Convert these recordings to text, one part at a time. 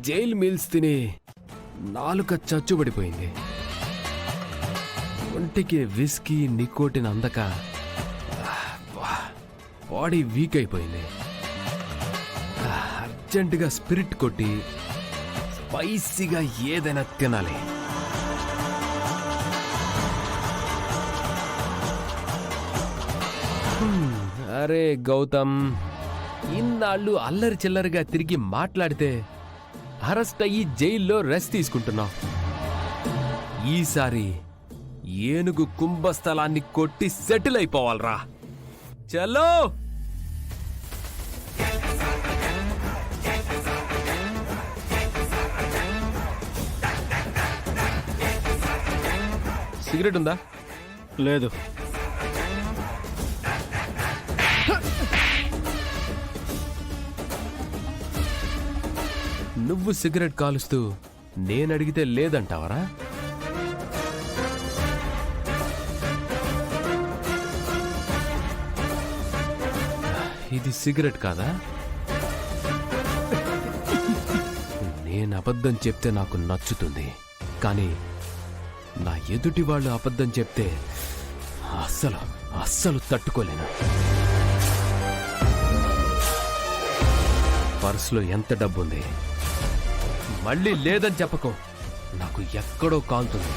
Jail meals తిని నాలుక చచ్చుబడిపోయింది. ఒంటికి విస్కీ నికోటిన్ అందక బాడీ వీక్ అయిపోయింది. అర్జెంటుగా స్పిరిట్ కొట్టి స్పైసీగా ఏదైనా తినాలి. అరే గౌతమ్, ఇన్నాళ్ళు అల్లరి చిల్లరిగా తిరిగి మాట్లాడితే అరెస్ట్ అయ్యి జైల్లో రెస్ట్ తీసుకుంటున్నావు. ఈసారి ఏనుగు కుంభస్థలాన్ని కొట్టి సెటిల్ అయిపోవాలరా. చలో. సిగరెట్ ఉందా? లేదు. నువ్వు సిగరెట్ కాలుస్తూ నేనడిగితే లేదంటావరా? ఇది సిగరెట్ కాదా? నేను అబద్ధం చెప్తే నాకు నచ్చుతుంది, కానీ నా ఎదుటి వాళ్ళు అబద్ధం చెప్తే అస్సలు తట్టుకోలేను. పర్సులో ఎంత డబ్బుంది? మళ్ళీ లేదని చెప్పకు, నాకు ఎక్కడో కాలుతుంది.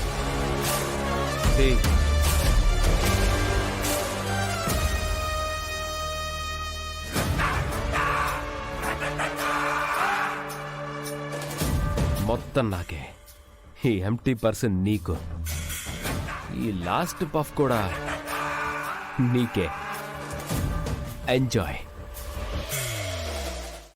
మొత్తం నాకే. ఈ ఎంటీ పర్సన్ నీకు, ఈ లాస్ట్ పఫ్ కూడా నీకే. ఎంజాయ్.